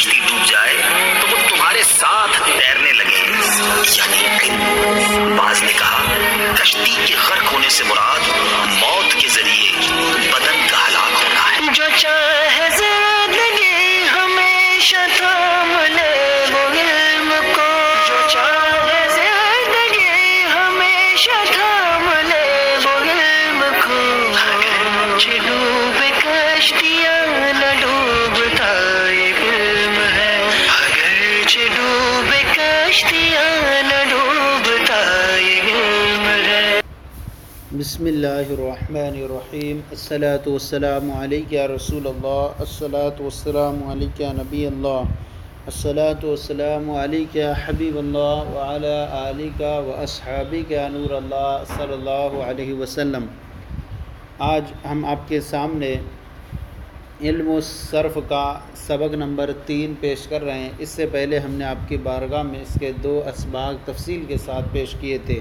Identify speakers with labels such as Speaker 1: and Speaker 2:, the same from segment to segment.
Speaker 1: کشتی ڈوب جائے تو وہ تمہارے ساتھ تیرنے لگے، یعنی علم۔ بعض نے کہا کشتی کے غرق ہونے سے مراد موت کے ذریعے بدن کا ہلاک ہونا ہے۔
Speaker 2: جو چاہے زندگی ہمیشہ تھام لے وہ علم کو، جو چاہے زندگی ہمیشہ تھام لے وہ علم کو، اگرچہ ڈوبے کشتیاں نہ ڈوبتا یہ علم ہے، اگرچہ ڈوبے کشتیاں نہ ڈوبتا یہ علم ہے۔
Speaker 3: بسم اللہ الرحمن الرحیم۔ الصلاۃ والسلام علیک یا رسول اللہ، الصلاۃ والسلام علیک یا نبی اللہ، الصلاۃ والسلام علیک یا حبیب اللہ وعلی آلک و اصحابک یا نور اللہ صلی اللہ علیہ وسلم۔ آج ہم آپ کے سامنے علم و صرف کا سبق نمبر 3 پیش کر رہے ہیں۔ اس سے پہلے ہم نے آپ کی بارگاہ میں اس کے 2 اسباق تفصیل کے ساتھ پیش کیے تھے۔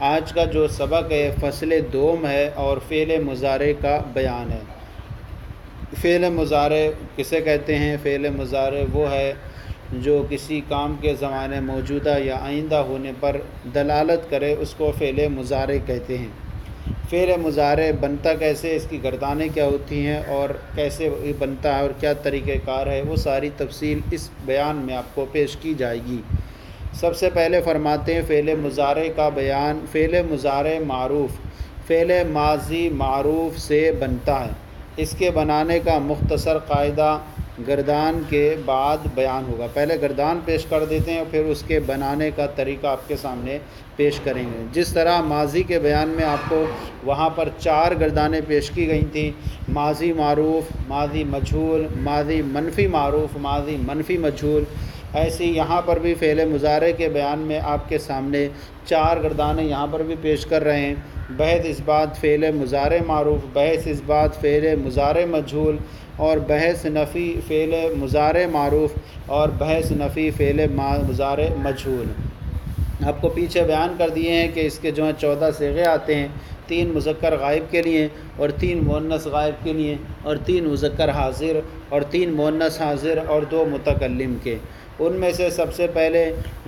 Speaker 3: آج کا جو سبق ہے فصل دوم ہے اور فعل مضارع کا بیان ہے۔ فعل مضارع کسے کہتے ہیں؟ فعل مضارع وہ ہے جو کسی کام کے زمانے موجودہ یا آئندہ ہونے پر دلالت کرے، اس کو فعل مضارع کہتے ہیں۔ فعل مضارع بنتا کیسے، اس کی گردانیں کیا ہوتی ہیں اور کیسے بنتا ہے اور کیا طریقہ کار ہے، وہ ساری تفصیل اس بیان میں آپ کو پیش کی جائے گی۔ سب سے پہلے فرماتے ہیں فعل مضارع کا بیان۔ فعل مضارع معروف فعل ماضی معروف سے بنتا ہے۔ اس کے بنانے کا مختصر قاعدہ گردان کے بعد بیان ہوگا۔ پہلے گردان پیش کر دیتے ہیں اور پھر اس کے بنانے کا طریقہ آپ کے سامنے پیش کریں گے۔ جس طرح ماضی کے بیان میں آپ کو وہاں پر 4 گردانیں پیش کی گئی تھیں، ماضی معروف، ماضی مجہول، ماضی منفی معروف، ماضی منفی مجہول، ایسی یہاں پر بھی فعل مضارع کے بیان میں آپ کے سامنے 4 گردانیں یہاں پر بھی پیش کر رہے ہیں۔ بحث اس بات فعل مضارع معروف، بحث اس بات فعل مضارع مجہول، اور بحث نفی فعل مضارع معروف، اور بحث نفی فعل مضارع مجہول۔ آپ کو پیچھے بیان کر دیے ہیں کہ اس کے جو ہیں 14 صیغے آتے ہیں، 3 مذکر غائب کے لیے اور 3 مؤنث غائب کے لیے، اور 3 مذکر حاضر اور 3 مؤنث حاضر اور 2 متکلم کے۔ ان میں سے سب سے پہلے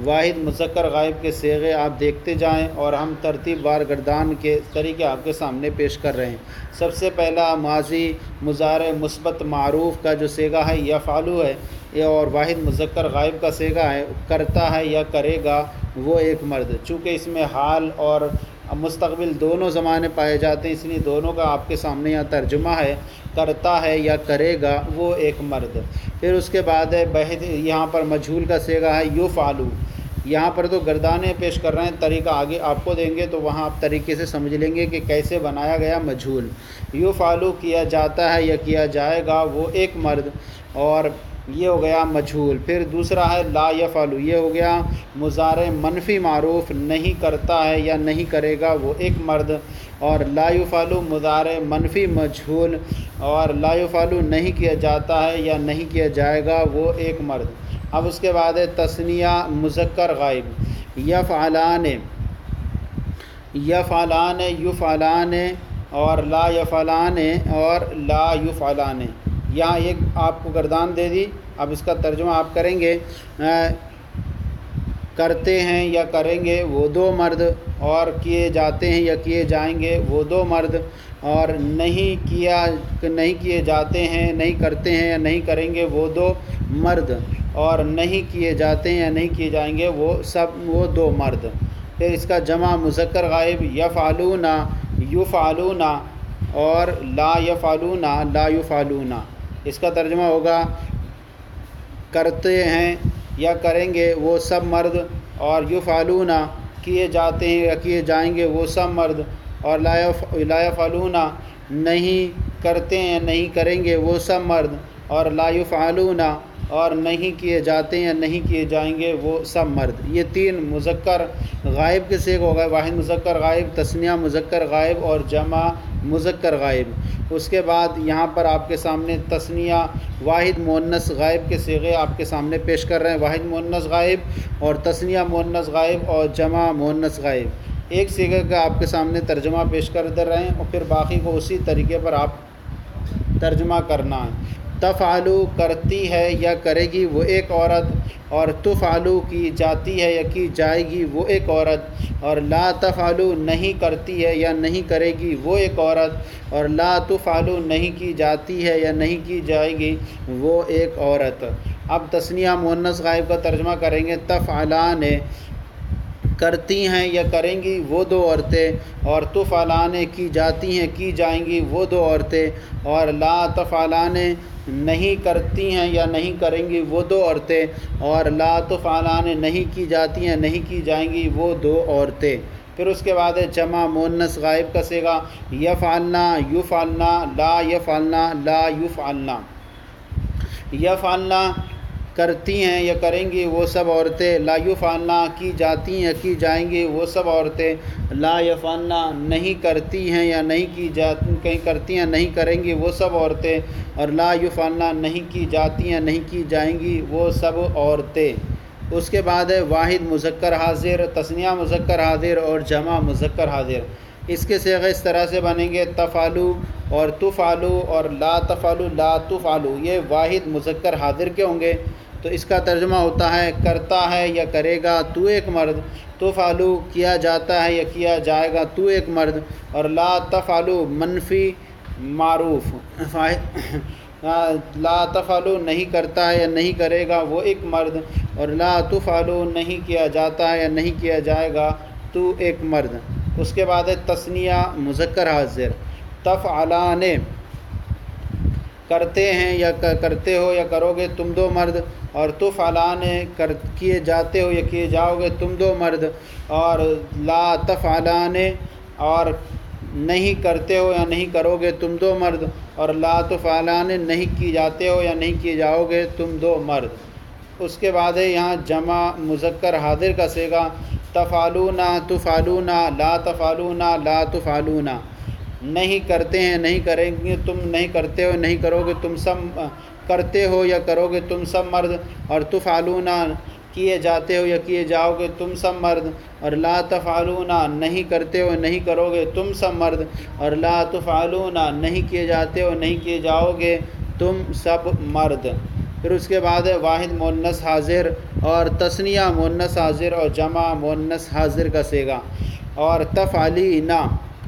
Speaker 3: واحد مذکر غائب کے صیغے آپ دیکھتے جائیں اور ہم ترتیب وار گردان کے طریقے آپ کے سامنے پیش کر رہے ہیں۔ سب سے پہلا ماضی مضارع مثبت معروف کا جو صیغہ ہے یفعلو ہے، اور واحد مذکر غائب کا صیغہ ہے کرتا ہے یا کرے گا وہ ایک مرد۔ چونکہ اس میں حال اور مستقبل دونوں زمانے پائے جاتے ہیں، اس لیے دونوں کا آپ کے سامنے یہاں ترجمہ ہے کرتا ہے یا کرے گا وہ ایک مرد۔ پھر اس کے بعد ہے بحث، یہاں پر مجہول کا صیغہ ہے یفعلو۔ یہاں پر تو گردانیں پیش کر رہے ہیں، طریقہ آگے آپ کو دیں گے تو وہاں آپ طریقے سے سمجھ لیں گے کہ کیسے بنایا گیا مجہول۔ یفعلو کیا جاتا ہے یا کیا جائے گا وہ ایک مرد، اور یہ ہو گیا مجہول۔ پھر دوسرا ہے لا یفعلو، یہ ہو گیا مضارع منفی معروف، نہیں کرتا ہے یا نہیں کرے گا وہ ایک مرد، اور لا یفعلو مضارع منفی مجہول، اور لا یفعلو نہیں کیا جاتا ہے یا نہیں کیا جائے گا وہ ایک مرد۔ اب اس کے بعد ہے تثنیہ مذکر غائب، یفعلان، یفعلان، یفعلان، اور لا یفعلان اور لا یفعلان۔ یہاں ایک آپ کو گردان دے دی، اب اس کا ترجمہ آپ کریں گے، کرتے ہیں یا کریں گے وہ 2 مرد، اور کیے جاتے ہیں یا کیے جائیں گے وہ 2 مرد، اور نہیں کیے جاتے ہیں، نہیں کرتے ہیں یا نہیں کریں گے وہ 2 مرد، اور نہیں کیے جاتے ہیں یا نہیں کیے جائیں گے وہ 2 مرد۔ پھر اس کا جمع مذکر غائب یفعلون، یفعلون، اور لا یفعلون، لا یفعلون۔ اس کا ترجمہ ہوگا کرتے ہیں یا کریں گے وہ سب مرد، اور یفعلون کیے جاتے ہیں یا کیے جائیں گے وہ سب مرد، اور لا یفعلون نہیں کرتے ہیں یا نہیں کریں گے وہ سب مرد، اور لا یفعلون اور نہیں کیے جاتے ہیں یا نہیں کیے جائیں گے وہ سب مرد۔ یہ 3 مذکر غائب کے صیغے ہو گئے، واحد مذکر غائب، تثنیہ مذکر غائب اور جمع مذکر غائب۔ اس کے بعد یہاں پر آپ کے سامنے تثنیہ واحد مؤنث غائب کے صیغے آپ کے سامنے پیش کر رہے ہیں، واحد مؤنث غائب اور تثنیہ مؤنث غائب اور جمع مؤنث غائب۔ ایک صیغے کا آپ کے سامنے ترجمہ پیش کر دے رہے ہیں اور پھر باقی کو اسی طریقے پر آپ ترجمہ کرنا ہے۔ تفعلو کرتی ہے یا کرے گی وہ ایک عورت، اور تفعلو کی جاتی ہے یا کی جائے گی وہ ایک عورت، اور لا تفعلو نہیں کرتی ہے یا نہیں کرے گی وہ ایک عورت، اور لا تفعلو نہیں کی جاتی ہے یا نہیں کی جائے گی وہ ایک عورت۔ اب تثنیہ مؤنث غائب کا ترجمہ کریں گے۔ تفعلان کرتی ہیں یا کریں گی وہ دو عورتیں، اور تفعلان کی جاتی ہیں کی جائیں گی وہ دو عورتیں، اور لا تفعلان نہیں کرتی ہیں یا نہیں کریں گی وہ دو عورتیں، اور لا تفعلان نہیں کی جاتی ہیں نہیں کی جائیں گی وہ دو عورتیں۔ پھر اس کے بعد ہے جمع مؤنث غائب کا صیغہ، یفعلنا یفعلنا لا یفعلنا لا یفعلنا۔ یفعلنا کرتی ہیں یا کریں گی وہ سب عورتیں، لا یفعلنا کی جاتی ہیں کی جائیں گی وہ سب عورتیں، لا یفعلنا نہیں کرتی ہیں یا نہیں کرتی ہیں نہیں کریں گی وہ سب عورتیں، اور لا یفعلنا نہیں کی جاتی ہیں نہیں کی جائیں گی وہ سب عورتیں۔ اس کے بعد ہے واحد مذکر حاضر، تثنیہ مذکر حاضر اور جمع مذکر حاضر۔ اس کے صیغے اس طرح سے بنیں گے، تفعلو اور تفعلو اور لا تفعلو لا تفعلو، یہ واحد مذکر حاضر کے ہوں گے۔ تو اس کا ترجمہ ہوتا ہے کرتا ہے یا کرے گا تو ایک مرد، تفعلو کیا جاتا ہے یا کیا جائے گا تو ایک مرد، اور لا تفعلو منفی معروف، لا تفعلو نہیں کرتا ہے یا نہیں کرے گا وہ ایک مرد، اور لا تفعلو نہیں کیا جاتا ہے یا نہیں کیا جائے گا تو ایک مرد۔ اس کے بعد ہے تثنیہ مذکر حاضر، تفعلان کرتے ہیں یا کرتے ہو یا کرو گے تم دو مرد، اور تفعلان کیے جاتے ہو یا کیے جاؤ گے تم دو مرد، اور لا تفعلان اور نہیں کرتے ہو یا نہیں کرو گے تم دو مرد، اور لا تفعلان نہیں کی جاتے ہو یا نہیں کیے جاؤ گے تم دو مرد۔ اس کے بعد ہے یہاں جمع مذکر حاضر کا صیغہ، تفعلون تفعلون لا تفعلون لا تفعلون، نہیں کرتے ہیں نہیں کریں گے تم نہیں کرتے ہو نہیں کرو گے تم سب کرتے ہو یا کرو گے تم سب مرد، اور تفعلون کیے جاتے ہو یا کیے جاؤ گے تم سب مرد، اور لا تفعلون نہیں کرتے ہو نہیں کرو گے تم سب مرد، اور لا تفعلون نہیں کیے جاتے ہو نہیں کیے جاؤ گے تم سب مرد۔ پھر اس کے بعد ہے واحد مؤنث حاضر اور تثنیہ مؤنث حاضر اور جمع مؤنث حاضر کا صیغہ، اور تفعلینا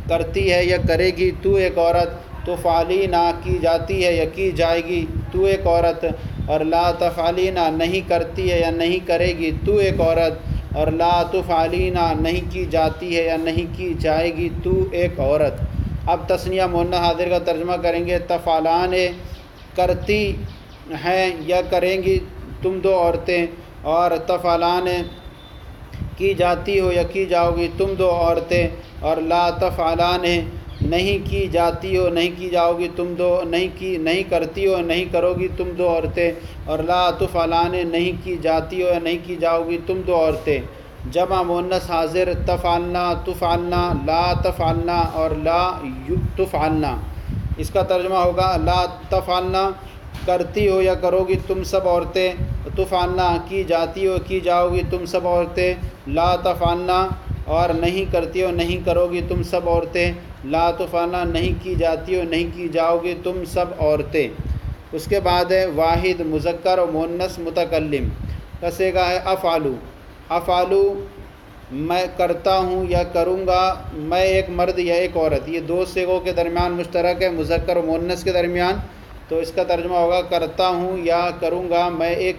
Speaker 3: کرتی ہے یا کرے گی تو ایک عورت، تفعلینا کی جاتی ہے یا کی جائے گی تو ایک عورت، اور لا تفعلینا نہیں کرتی ہے یا نہیں کرے گی تو ایک عورت، اور لا تفعلینا نہیں کی جاتی ہے یا نہیں کی جائے گی تو ایک عورت۔ اب تثنیہ مؤنث حاضر کا ترجمہ کریں گے، تفعلان کرتی ہیں یا کریں گی تم دو عورتیں، اور تفعلان کی جاتی ہو یا کی جاؤ گی تم دو عورتیں، اور لا تفعلان نہیں کی جاتی ہو نہیں کی جاؤ گی تم دو نہیں کرتی ہو نہیں کرو گی تم دو عورتیں، اور لا تفعلان نہیں کی جاتی ہو یا نہیں کی جاؤ گی تم دو عورتیں۔ جمع مؤنث حاضر، تفعلنا تفعلنا لا تفعلنا اور لا تفعلنا۔ اس کا ترجمہ ہوگا لا تفعلنا کرتی ہو یا کرو گی تم سب عورتیں، تفعلنا کی جاتی ہو کی جاؤ گی تم سب عورتیں، لا تفعلنا اور نہیں کرتی ہو نہیں کرو گی تم سب عورتیں، لا تفعلنا نہیں کی جاتی ہو نہیں کی جاؤ گی تم سب عورتیں۔ اس کے بعد ہے واحد مذکر و مؤنث متکلم کا صیغہ ہے افعلو، افعلو میں کرتا ہوں یا کروں گا، میں ایک مرد یا ایک عورت، یہ دو صیغوں کے درمیان مشترک ہے، مذکر و مؤنث کے درمیان، تو اس کا ترجمہ ہوگا کرتا ہوں یا کروں گا میں ایک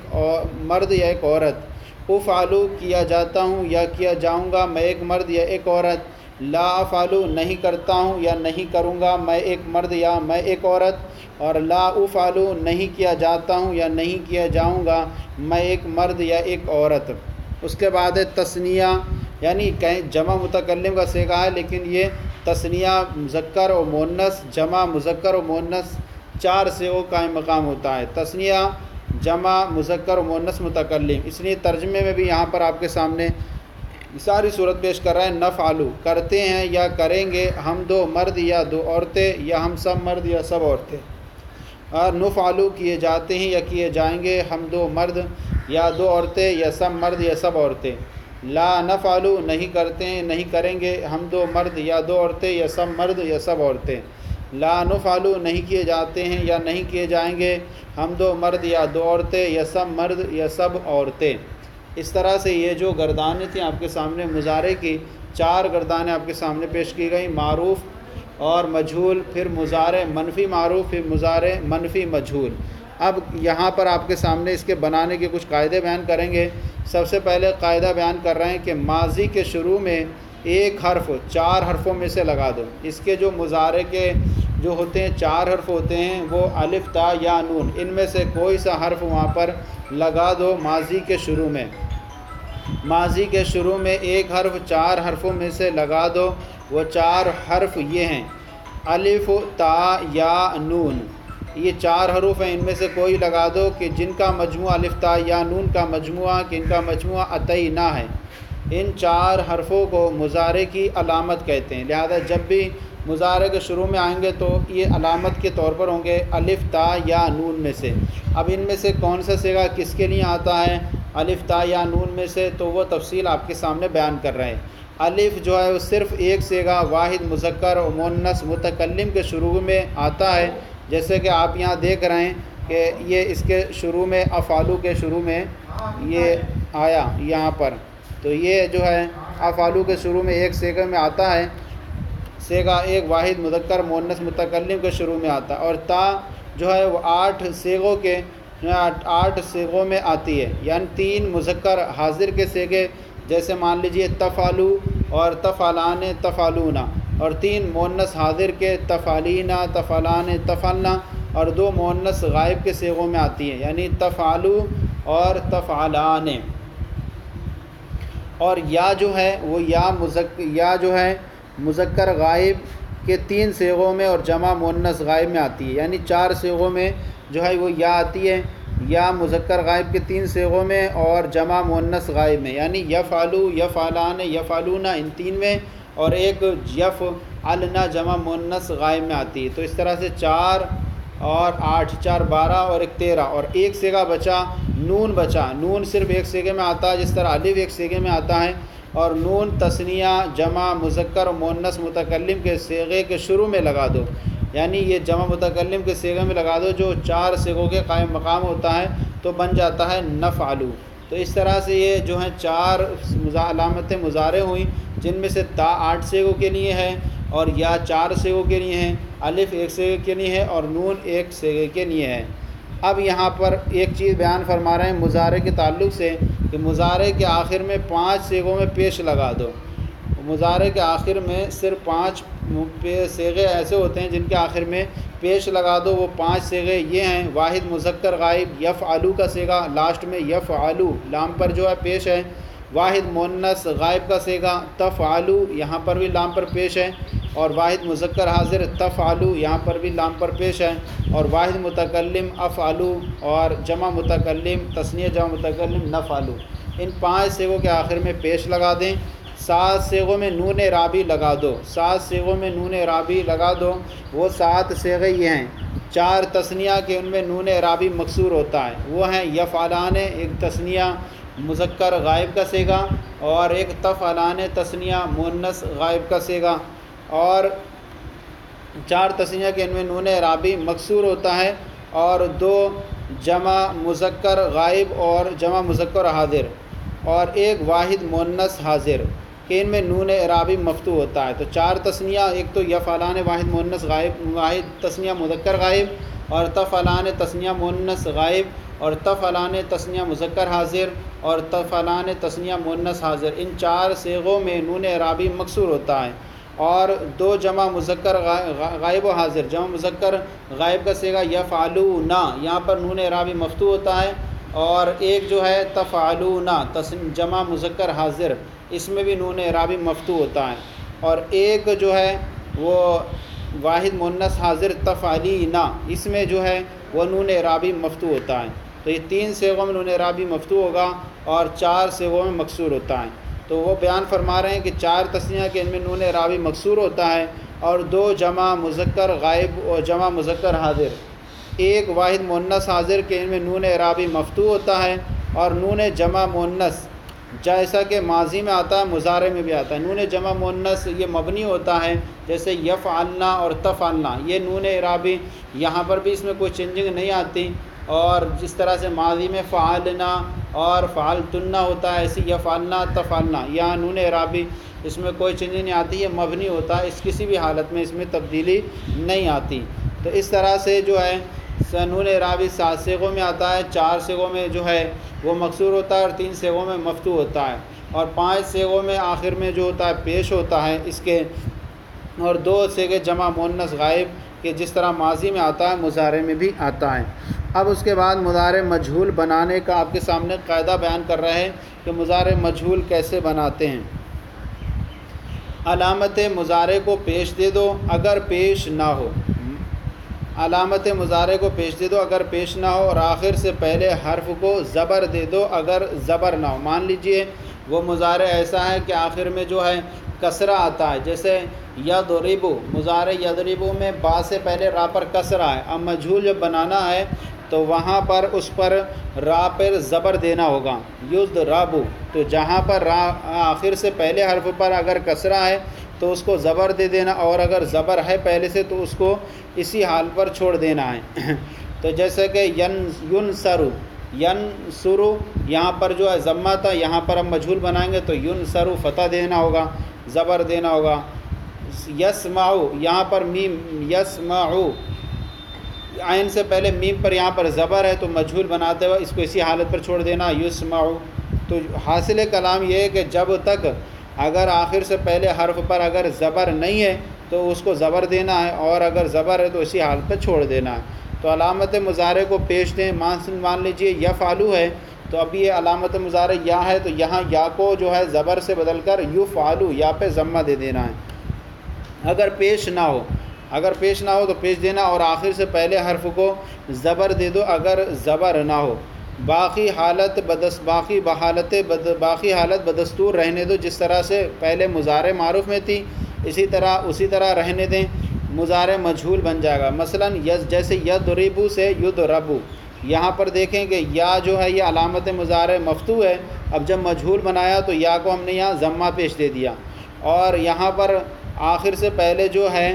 Speaker 3: مرد یا ایک عورت، افعلو کیا جاتا ہوں یا کیا جاؤں گا میں ایک مرد یا ایک عورت، لا افعلو نہیں کرتا ہوں یا نہیں کروں گا میں ایک مرد یا میں ایک عورت، اور لا افعلو نہیں کیا جاتا ہوں یا نہیں کیا جاؤں گا میں ایک مرد یا ایک عورت۔ اس کے بعد ہے تثنیہ، یعنی کہیں جمع متکلم کا صیغہ ہے لیکن یہ تثنیہ مذکر و مؤنث جمع مذکر و مؤنث چار صیغوں کا مقام ہوتا ہے، تثنیہ جمع مذکر و مؤنث متکلم، اس لیے ترجمے میں بھی یہاں پر آپ کے سامنے ساری صورت پیش کر رہا ہے، نفعلو کرتے ہیں یا کریں گے ہم دو مرد یا دو عورتیں یا ہم سب مرد یا سب عورتیں، اور نفعلو کیے جاتے ہیں یا کیے جائیں گے ہم دو مرد یا دو عورتیں یا سب مرد یا سب عورتیں، لا نفعلو نہیں کرتے ہیں نہیں کریں گے ہم دو مرد یا دو عورتیں یا سب مرد یا سب عورتیں، لا نفعلو نہیں کیے جاتے ہیں یا نہیں کیے جائیں گے، ہم دو مرد یا دو عورتیں یا سب مرد یا سب عورتیں۔ اس طرح سے یہ جو گردانیں تھیں آپ کے سامنے مضارع کی 4 گردانیں آپ کے سامنے پیش کی گئیں، معروف اور مجہول، پھر مضارع منفی معروف، پھر مضارع منفی مجہول۔ اب یہاں پر آپ کے سامنے اس کے بنانے کے کچھ قاعدے بیان کریں گے۔ سب سے پہلے قاعدہ بیان کر رہے ہیں کہ ماضی کے شروع میں ایک حرف 4 حرفوں میں سے لگا دو۔ اس کے جو مضارع کے جو ہوتے ہیں 4 حرف ہوتے ہیں وہ الف تا یا نون، ان میں سے کوئی سا حرف وہاں پر لگا دو ماضی کے شروع میں۔ ماضی کے شروع میں ایک حرف 4 حرفوں میں سے لگا دو، وہ 4 حرف یہ ہیں الف تا یا نون، یہ 4 حروف ہیں، ان میں سے کوئی لگا دو کہ جن کا مجموعہ الف تا یا نون کا مجموعہ، کہ ان کا مجموعہ عطینہ ہے۔ ان 4 حرفوں کو مضارع کی علامت کہتے ہیں، لہذا جب بھی مضارع کے شروع میں آئیں گے تو یہ علامت کے طور پر ہوں گے الف تا یا نون میں سے۔ اب ان میں سے کون سا صیغہ کس کے لیے آتا ہے الف تا یا نون میں سے، تو وہ تفصیل آپ کے سامنے بیان کر رہے ہیں۔ الف جو ہے وہ صرف ایک صیغہ واحد مذکر و مؤنث متکلم کے شروع میں آتا ہے، جیسے کہ آپ یہاں دیکھ رہے ہیں کہ یہ اس کے شروع میں افعالو کے شروع میں یہ آیا یہاں پر، تو یہ جو ہے افعالو کے شروع میں ایک صیغے میں آتا ہے، صیغہ ایک واحد مذکر مؤنث متکلم کے شروع میں آتا ہے، اور تا جو ہے وہ 8 صیغوں میں آتی ہے، یعنی 3 مذکر حاضر کے صیغے، جیسے مان لیجئے تفعلو اور تفعلان تفعلون، اور 3 مؤنث حاضر کے تفعلینا تفعلان تفعلنا، اور 2 مؤنث غائب کے صیغوں میں آتی ہیں، یعنی تفعلو اور تفعلان۔ اور یا جو ہے وہ یا جو ہے مذکر غائب کے 3 صیغوں میں اور جمع مؤنث غائب میں آتی ہے، یعنی 4 صیغوں میں جو ہے وہ یا آتی ہے، یا مذکر غائب کے 3 صیغوں میں اور جمع مؤنث غائب میں، یعنی یفعلو یفعلان یفعلون ان 3 میں، اور ایک یفعلنا جمع مؤنث غائب میں آتی ہے۔ تو اس طرح سے 4 اور 8 4 12 اور 1 13، اور ایک صیغہ بچا نون بچا، نون صرف ایک صیغے میں آتا ہے، جس طرح الف ایک صیغے میں آتا ہے، اور نون تثنیہ جمع مذکر و مؤنث متکلم کے صیغے کے شروع میں لگا دو، یعنی یہ جمع متکلم کے صیغے میں لگا دو جو 4 صیغوں کے قائم مقام ہوتا ہے، تو بن جاتا ہے نفعلو۔ تو اس طرح سے یہ جو ہیں 4 علامتیں مضارع ہوئیں، جن میں سے تا 8 صیغوں کے لیے ہے، اور یا 4 صیغوں کے لیے ہیں، الف 1 صیغے کے لیے ہے، اور نون 1 صیغے کے لیے ہے۔ اب یہاں پر ایک چیز بیان فرما رہے ہیں مضارع کے تعلق سے، کہ مضارع کے آخر میں 5 صیغوں میں پیش لگا دو۔ مضارع کے آخر میں صرف 5 صیغے ایسے ہوتے ہیں جن کے آخر میں پیش لگا دو، وہ 5 صیغے یہ ہیں واحد مذکر غائب یفعلو کا صیغہ، لاسٹ میں یفعلو لام پر جو ہے پیش ہے، واحد مؤنث غائب کا صیغہ تفعلو، یہاں پر بھی لام پر پیش ہے، اور واحد مذکر حاضر تفعلو، یہاں پر بھی لام پر پیش ہے، اور واحد متکلم افعلو، اور جمع متکلم تثنیہ جمع متکلم نفعلو، ان 5 صیغوں کے آخر میں پیش لگا دیں۔ 7 صیغوں میں نون اعرابی لگا دو، 7 صیغوں میں نون اعرابی لگا دو، وہ 7 صیغے یہ ہیں، 4 تثنیہ کے ان میں نون اعرابی مکسور ہوتا ہے، وہ ہیں یفعلان ایک تثنیہ مذکر غائب کا صیغہ، اور ایک تفعلان تثنیہ مؤنث غائب کا صیغہ، اور 4 تثنیہ کے ان میں نون اعرابی مکسور ہوتا ہے، اور 2 جمع مذکر غائب اور جمع مذکر حاضر، اور ایک واحد مؤنث حاضر کہ ان میں نون اعرابی مفتوح ہوتا ہے۔ تو 4 تثنیہ، ایک تو یفعلان واحد مؤنث غائب واحد تثنیہ مذکر غائب، اور تفعلان تثنیہ مؤنث غائب، اور تفعلان تثنیہ مذکر حاضر، اور تفعلان تثنیہ مؤنث حاضر، ان 4 صیغوں میں نون اعرابی مکسور ہوتا ہے، اور 2 جمع مذکر غائب و حاضر، جمع مذکر غائب کا صیغہ یفعلونا، یہاں پر نون اعرابی مفتوح ہوتا ہے، اور ایک جو ہے تفعلونا جمع مذکر حاضر، اس میں بھی نون اعرابی مفتوح ہوتا ہے، اور ایک جو ہے وہ واحد مؤنث حاضر تفعلینا، اس میں جو ہے وہ نون اعرابی مفتوح ہوتا ہے۔ تو یہ 3 صیغوں میں نون اعرابی مفتوح ہوگا، اور 4 صیغوں میں مکسور ہوتا ہے۔ تو وہ بیان فرما رہے ہیں کہ 4 تثنیہ کے ان میں نون اعرابی مکسور ہوتا ہے، اور 2 جمع مذکر غائب اور جمع مذکر حاضر، ایک واحد مؤنث حاضر کے ان میں نون اعرابی مفتوح ہوتا ہے، اور نون جمع مؤنث جیسا کہ ماضی میں آتا ہے مضارع میں بھی آتا ہے۔ نون جمع مؤنث یہ مبنی ہوتا ہے، جیسے یفعلنا اور تفعلنا، یہ نون اعرابی یہاں پر بھی اس میں کوئی چینجنگ نہیں آتی، اور جس طرح سے ماضی میں فعلنا اور فعلتنا ہوتا ہے، ایسی یفعلنا تفعلنا، یہاں نون اعرابی اس میں کوئی چینجنگ نہیں آتی، یہ مبنی ہوتا ہے، اس کسی بھی حالت میں اس میں تبدیلی نہیں آتی۔ تو اس طرح سے جو ہے نون اعرابی 7 صیغوں میں آتا ہے، 4 صیغوں میں جو ہے وہ مکسور ہوتا ہے اور 3 صیغوں میں مفتوح ہوتا ہے، اور 5 صیغوں میں آخر میں جو ہوتا ہے پیش ہوتا ہے اس کے، اور 2 صیغے جمع مؤنث غائب کہ جس طرح ماضی میں آتا ہے مضارع میں بھی آتا ہے۔ اب اس کے بعد مضارع مجہول بنانے کا آپ کے سامنے قاعدہ بیان کر رہے ہیں کہ مضارع مجہول کیسے بناتے ہیں۔ علامت مضارع کو پیش دے دو اگر پیش نہ ہو، علامت مضارع کو پیش دے دو اگر پیش نہ ہو، اور آخر سے پہلے حرف کو زبر دے دو اگر زبر نہ ہو۔ مان لیجئے وہ مضارع ایسا ہے کہ آخر میں جو ہے کسرہ آتا ہے، جیسے یضربو، مضارع یضربو میں با سے پہلے را پر کسرہ ہے، اب مجہول جب بنانا ہے تو وہاں پر اس پر را پر زبر دینا ہوگا، یضربو، تو جہاں پر را آخر سے پہلے حرف پر اگر کسرہ ہے تو اس کو زبر دے دینا، اور اگر زبر ہے پہلے سے تو اس کو اسی حال پر چھوڑ دینا ہے۔ تو جیسے کہ ینصرو، ینصرو یہاں پر جو ہے ضمہ تھا، یہاں پر ہم مجہول بنائیں گے تو ینصرو فتح دینا ہوگا، زبر دینا ہوگا۔ یسمعو یہاں پر میم، یسمعو عین سے پہلے میم پر یہاں پر زبر ہے تو مجہول بناتے ہوئے اس کو اسی حالت پر چھوڑ دینا، یسمعو۔ تو حاصل کلام یہ ہے کہ جب تک اگر آخر سے پہلے حرف پر اگر زبر نہیں ہے تو اس کو زبر دینا ہے، اور اگر زبر ہے تو اسی حالت پہ چھوڑ دینا ہے۔ تو علامت مضارع کو پیش دیں، مان لیجئے یفعلو ہے تو اب یہ علامت مضارع یا ہے، تو یہاں یا کو جو ہے زبر سے بدل کر یفعلو، یا پہ ضمہ دے دینا ہے۔ اگر پیش نہ ہو، اگر پیش نہ ہو تو پیش دینا، اور آخر سے پہلے حرف کو زبر دے دو اگر زبر نہ ہو۔ باقی حالت بدستور رہنے دو، جس طرح سے پہلے مضارع معروف میں تھی اسی طرح رہنے دیں، مضارع مجہول بن جائے گا۔ مثلا جیسے یضربو سے یضربو، یہاں پر دیکھیں کہ یا جو ہے یہ علامت مضارع مفتوح ہے، اب جب مجہول بنایا تو یا کو ہم نے یہاں ضمہ پیش دے دیا، اور یہاں پر آخر سے پہلے جو ہے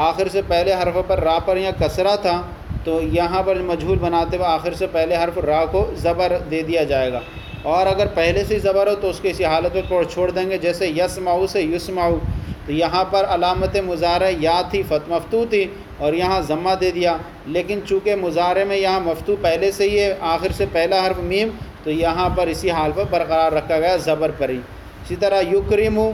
Speaker 3: آخر سے پہلے حرف پر را پر یا کسرہ تھا، تو یہاں پر مجہول بناتے ہوئے آخر سے پہلے حرف را کو زبر دے دیا جائے گا، اور اگر پہلے سے زبر ہو تو اس کے اسی حالت پر چھوڑ دیں گے، جیسے یسمعو سے یسمعو، تو یہاں پر علامت مضارع یا تھی مفتوح تھی اور یہاں ضمہ دے دیا، لیکن چونکہ مضارع میں یہاں مفتوح پہلے سے ہی ہے، آخر سے پہلا حرف میم، تو یہاں پر اسی حال پر برقرار رکھا گیا زبر پر ہی۔ اسی طرح یکرمو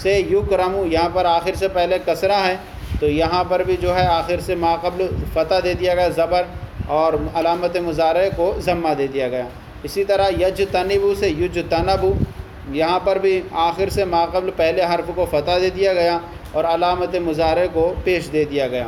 Speaker 3: سے یکرمو، یہاں پر آخر سے پہلے کسرہ ہے تو یہاں پر بھی جو ہے آخر سے ما قبل فتح دے دیا گیا زبر، اور علامت مضارع کو ضمہ دے دیا گیا۔ اسی طرح یجتنبو سے یجتنبو، یہاں پر بھی آخر سے ما قبل پہلے حرف کو فتح دے دیا گیا اور علامت مضارع کو پیش دے دیا گیا۔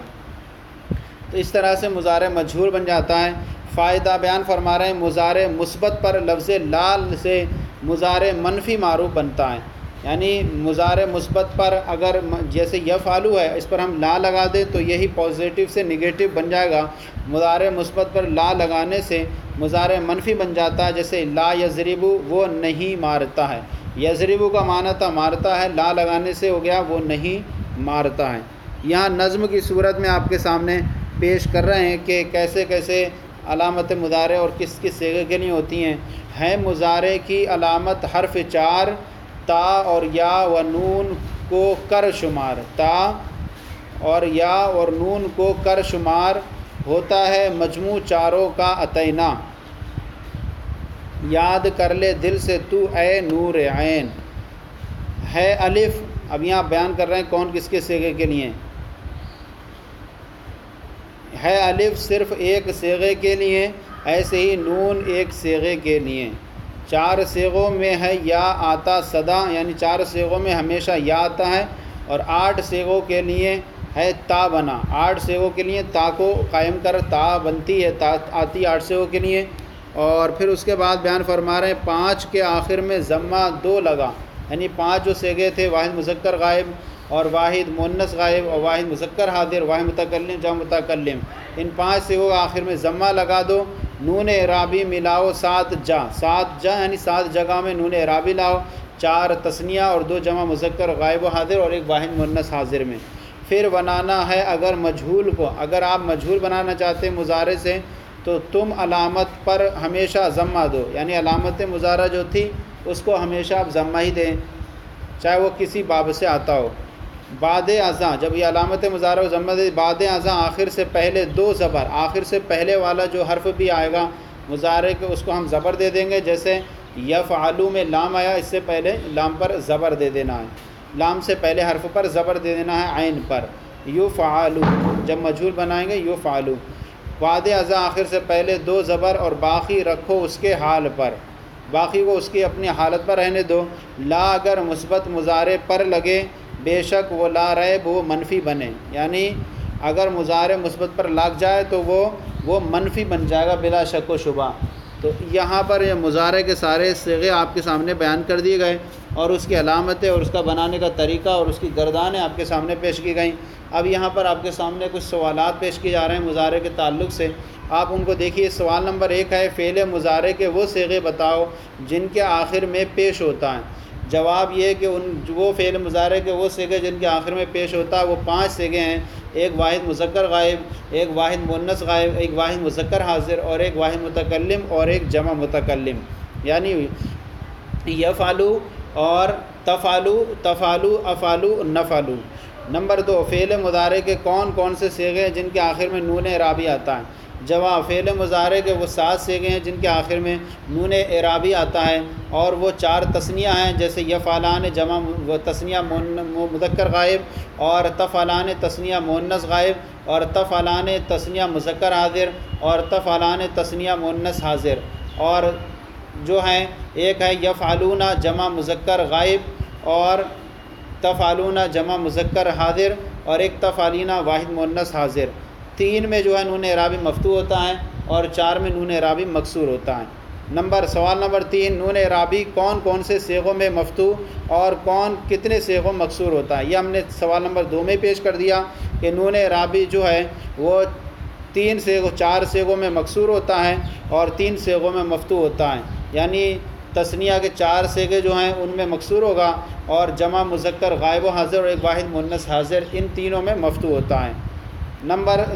Speaker 3: تو اس طرح سے مضارع مجہول بن جاتا ہے۔ فائدہ بیان فرما رہے ہیں، مضارع مثبت پر لفظ لال سے مضارع منفی معروف بنتا ہے، یعنی مضارع مثبت پر اگر جیسے یفعلو ہے اس پر ہم لا لگا دیں تو یہی پازیٹیو سے نگیٹو بن جائے گا، مضارع مثبت پر لا لگانے سے مضارع منفی بن جاتا ہے، جیسے لا یضربو وہ نہیں مارتا ہے، یضربو کا معنی تھا مارتا ہے، لا لگانے سے ہو گیا وہ نہیں مارتا ہے۔ یہاں نظم کی صورت میں آپ کے سامنے پیش کر رہے ہیں کہ کیسے کیسے علامت مضارع اور کس کس صیغے کے لیے ہوتی ہیں۔ مضارع کی علامت حرف 4 تا اور یا و نون کو کر شمار، تا اور یا اور نون کو کر شمار ہوتا ہے مجموع چاروں کا اتینا، یاد کر لے دل سے تو اے نور عین۔ ہے الف، اب یہاں بیان کر رہے ہیں کون کس کے صیغے کے لیے۔ ہے الف صرف ایک صیغے کے لیے، ایسے ہی نون ایک صیغے کے لیے۔ 4 صیغوں میں ہے یا آتا صدا، یعنی 4 صیغوں میں ہمیشہ یا آتا ہے، اور 8 صیغوں کے لیے ہے تا بنا، 8 صیغوں کے لیے تا کو قائم کر تا بنتی ہے، تا آتی 8 صیغوں کے لیے۔ اور پھر اس کے بعد بیان فرما رہے ہیں 5 کے آخر میں ضمہ 2 لگا، یعنی 5 جو صیغے تھے، واحد مذکر غائب اور واحد مؤنث غائب اور واحد مذکر حاضر، واحد متکلم جمع متکلم، ان 5 صیغوں کے آخر میں ضمہ لگا دو، نون اعرابی ملاؤ 7 جا، 7 جا یعنی 7 جگہ میں نون اعرابی لاؤ، 4 تثنیہ اور 2 جمع مذکر غائب و حاضر اور 1 واحد مؤنث حاضر میں۔ پھر بنانا ہے اگر مجہول کو، اگر آپ مجہول بنانا چاہتے ہیں مضارع سے تو تم علامت پر ہمیشہ ضمہ دو، یعنی علامت مضارع جو تھی اس کو ہمیشہ آپ ضمہ ہی دیں، چاہے وہ کسی باب سے آتا ہو۔ بعد ازاں، جب یہ علامت مضارع و ضمہ دے، بعد ازاں آخر سے پہلے 2 زبر، آخر سے پہلے والا جو حرف بھی آئے گا مضارع کے اس کو ہم زبر دے دیں گے، جیسے یفعلو میں لام آیا، اس سے پہلے لام پر زبر دے دینا ہے، لام سے پہلے حرف پر زبر دے دینا ہے عین پر۔ یفعلو جب مجہول بنائیں گے یفعلو، بعد ازاں آخر سے پہلے 2 زبر اور باقی رکھو اس کے حال پر، باقی کو اس کی اپنی حالت پر رہنے دو۔ لا اگر مثبت مضارع پر لگے بے شک وہ لا ریب وہ منفی بنے، یعنی اگر مضارع مثبت پر لگ جائے تو وہ منفی بن جائے گا بلا شک و شبہ۔ تو یہاں پر یہ مضارع کے سارے صیغے آپ کے سامنے بیان کر دیے گئے اور اس کی علامتیں اور اس کا بنانے کا طریقہ اور اس کی گردانیں آپ کے سامنے پیش کی گئیں۔ اب یہاں پر آپ کے سامنے کچھ سوالات پیش کیے جا رہے ہیں مضارع کے تعلق سے، آپ ان کو دیکھیے۔ سوال نمبر 1 ہے فعل مضارع کے وہ صیغے بتاؤ جن کے آخر میں پیش ہوتا ہے۔ جواب یہ کہ وہ فعل مضارع کے وہ صیغے جن کے آخر میں پیش ہوتا ہے وہ 5 صیغے ہیں، 1 واحد مذکر غائب، 1 واحد مؤنث غائب، 1 واحد مذکر حاضر اور 1 واحد متکلم اور 1 جمع متکلم، یعنی یفعلو اور تفعلو، تفعلو، افعلو، نفعلو۔ نمبر 2 فعل مضارع کے کون کون سے صیغے ہیں جن کے آخر میں نون اعرابی آتا ہے؟ جواب فعل مضارع کے وہ 7 صیغے ہیں جن کے آخر میں نون اعرابی آتا ہے اور وہ 4 تثنیہ ہیں، جیسے یفعلان جمع تثنیہ مذکر غائب اور تفعلان تثنیہ مؤنث غائب اور تفعلان تثنیہ مذکر حاضر اور تفعلان تثنیہ مؤنث حاضر، اور جو ہیں ایک ہے یفعلون جمع مذکر غائب اور تفعلون جمع مذکر حاضر اور 1 تفعلین واحد مؤنث حاضر۔ 3 میں جو ہے نون اعرابی مفتوح ہوتا ہے اور 4 میں نون اعرابی مکسور ہوتا ہے۔ سوال نمبر 3 نون اعرابی کون کون سے صیغوں میں مفتوح اور کتنے صیغوں مکسور ہوتا ہے؟ یہ ہم نے سوال نمبر 2 میں پیش کر دیا کہ نون اعرابی جو ہے وہ 4 صیغوں میں مکسور ہوتا ہے اور 3 صیغوں میں مفتوح ہوتا ہے، یعنی تثنیہ کے 4 صیغے جو ہیں ان میں مکسور ہوگا اور جمع مذکر غائب و حاضر اور 1 واحد مؤنث حاضر ان تینوں میں مفتوح ہوتا ہے۔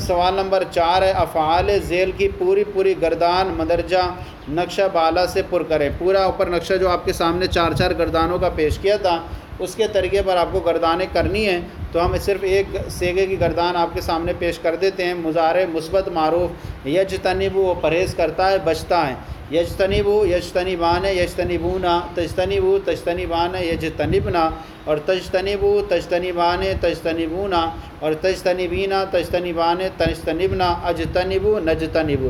Speaker 3: سوال نمبر 4 ہے افعال ذیل کی پوری گردان مندرجہ نقشہ بالا سے پر کریں۔ پورا اوپر نقشہ جو آپ کے سامنے 4 گردانوں کا پیش کیا تھا اس کے طریقے پر آپ کو گردانیں کرنی ہیں، تو ہم صرف ایک صیغے کی گردان آپ کے سامنے پیش کر دیتے ہیں۔ مضارع مثبت معروف یجتنب وہ پرہیز کرتا ہے بچتا ہے، یجتنب یجتنبان یجتنبونا، تجتنب تجتنبان یجتنبنا اور تجتنب تجتنبان تجتنبونا اور تجتنبینا تجتنبان تجتنبنا، اجتنب نجتنب۔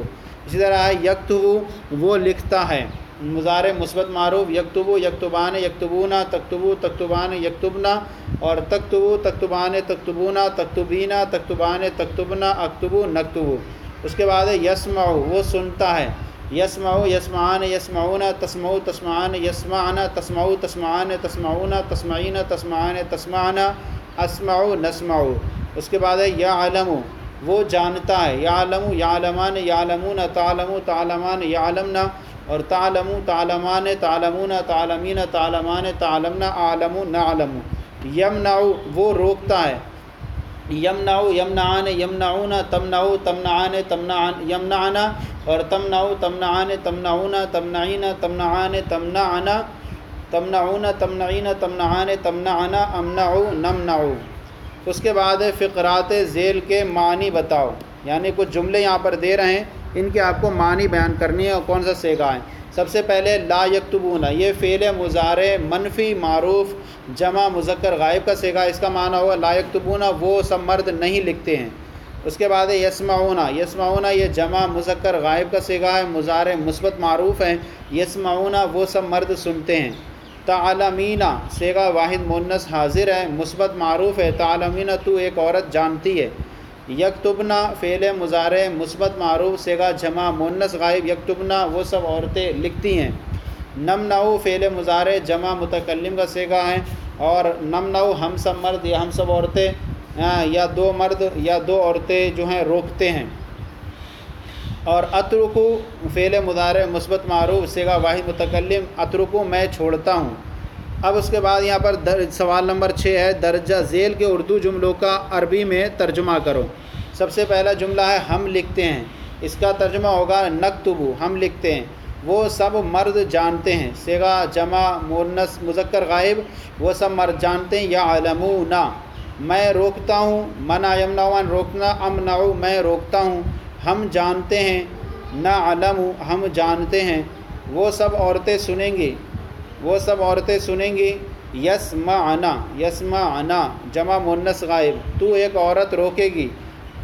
Speaker 3: اسی طرح ہے یکتب وہ لکھتا ہے، مضارع مثبت معروف یکتبو یکتبان یکتبونا، تکتبو تکتبان یکتبنا اور تکتبو تکتبان تکتبونا، تکتبینا تکتبان تکتبنا، اکتبو نکتبو۔ اس کے بعد ہے یسمع وہ سنتا ہے، یسمع یسمعان یسمعون، تسمع تسمعان یسمعن، تسمع تسمعان تسمعون، تسمعین تسمعان تسمعنا، اسمع نسمع۔ اس کے بعد ہے یعلم وہ جانتا ہے، یعلم یعلمان یعلمون، تعلم تعلمان یعلمنا اور تعلم تعلمان تعلمون، تعلمین تعلمان تعلمنا، اعلم نعلم۔ یمنع وہ روکتا ہے، یمنع یمنعان یمنعون، تمنع تمنعان یمنعنا اور تمنع تمنعان تمنعون، تمنعین تمنعان تمنعنا، تمنعون تمنعین تمنعان تمنعنا، امنع نمنع۔ اس کے بعد فقرات ذیل کے معنی بتاؤ، یعنی کچھ جملے یہاں پر دے رہے ہیں، ان کے آپ کو معنی بیان کرنی ہے اور کون سا صیغہ ہے۔ سب سے پہلے لا یکتبون، یہ فعل مضارع منفی معروف جمع مذکر غائب کا صیغہ، اس کا معنی ہوا لا یکتبون وہ سب مرد نہیں لکھتے ہیں۔ اس کے بعد یسمعون، یسمعون یہ جمع مذکر غائب کا صیغہ ہے، مضارع مثبت معروف ہے، یسمعون وہ سب مرد سنتے ہیں۔ تعلمین صیغہ واحد مؤنث حاضر ہے، مثبت معروف ہے، تعلمین تو ایک عورت جانتی ہے۔ یکتبنا فعل مضارع مثبت معروف صیغہ جمع مؤنث غائب، یکتبنا وہ سب عورتیں لکھتی ہیں۔ نمنع فعل مضارع جمع متکلم کا صیغہ ہے اور نمنع ہم سب مرد یا ہم سب عورتیں یا 2 مرد یا 2 عورتیں جو ہیں روکتے ہیں۔ اور اترکو فعل مضارع مثبت معروف صیغہ واحد متکلم، اترکو میں چھوڑتا ہوں۔ اب اس کے بعد یہاں پر سوال نمبر 6 ہے، درجہ ذیل کے اردو جملوں کا عربی میں ترجمہ کرو۔ سب سے پہلا جملہ ہے ہم لکھتے ہیں، اس کا ترجمہ ہوگا نکتبو، ہم لکھتے ہیں، وہ سب مرد جانتے ہیں، صیغہ جمع مؤنث مذکر غائب، وہ سب مرد جانتے ہیں، یعلمون، میں روکتا ہوں، منع یمنعون روکنا، امنع میں روکتا ہوں، ہم جانتے ہیں، نعلم ہم جانتے ہیں، وہ سب عورتیں سنیں گی، وہ سب عورتیں سنیں گی، یسمعنا، یسمعنا جمع مؤنث غائب، تو ایک عورت روکے گی،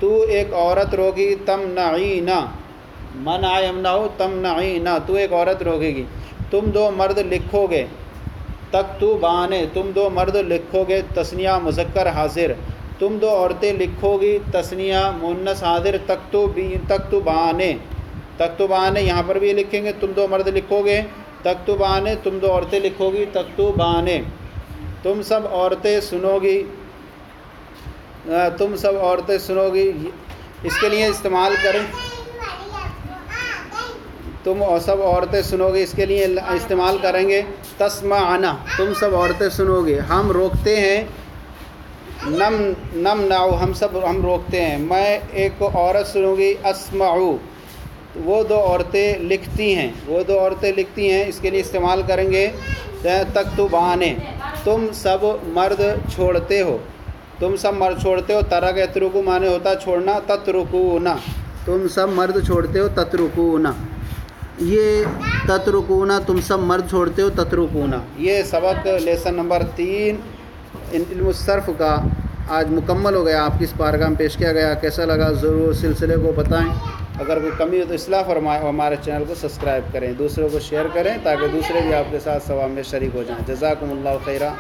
Speaker 3: تو ایک عورت روکے گی، تمنعینا، منع یمنع تمنعینا تو ایک عورت روکے گی، تم دو مرد لکھو گے، تکتبان تم دو مرد لکھو گے، تثنیہ مذکر حاضر، تم دو عورتیں لکھو گی، تثنیہ مؤنث حاضر، تکتبان، تکتبان یہاں پر بھی لکھیں گے، تم دو مرد لکھو گے، تکتبان تم دو عورتیں لکھو گی، تکتبان تم سب عورتیں سنو گی، تم سب عورتیں سنو گی، اس کے لیے استعمال کریں، تم سب عورتیں سنو گے، اس کے لیے استعمال کریں گے تسمعنا، تم سب عورتیں سنو گے، ہم روکتے ہیں، نمنع ہم روکتے ہیں، میں ایک عورت سنوں گی، اسمعو وہ دو عورتیں لکھتی ہیں، وہ دو عورتیں لکھتی ہیں، اس کے لیے استعمال کریں گے تکتبان تم سب مرد چھوڑتے ہو، تم سب مرد چھوڑتے ہو، ترک یترکو معنی ہوتا چھوڑنا، تترکون تم سب مرد چھوڑتے ہو، تترکون یہ تترکون تم سب مرد چھوڑتے ہو، تترکون یہ سبق لیسن نمبر 3 علم الصرف کا آج مکمل ہو گیا، آپ کی اس پاراگراف میں پیش کیا گیا، کیسا لگا ضرور سلسلے کو بتائیں، اگر کوئی کمی ہو تو اصلاح فرمائیں، ہمارے چینل کو سبسکرائب کریں، دوسروں کو شیئر کریں تاکہ دوسرے بھی آپ کے ساتھ ثواب میں شریک ہو جائیں۔ جزاکم اللہ خیرہ۔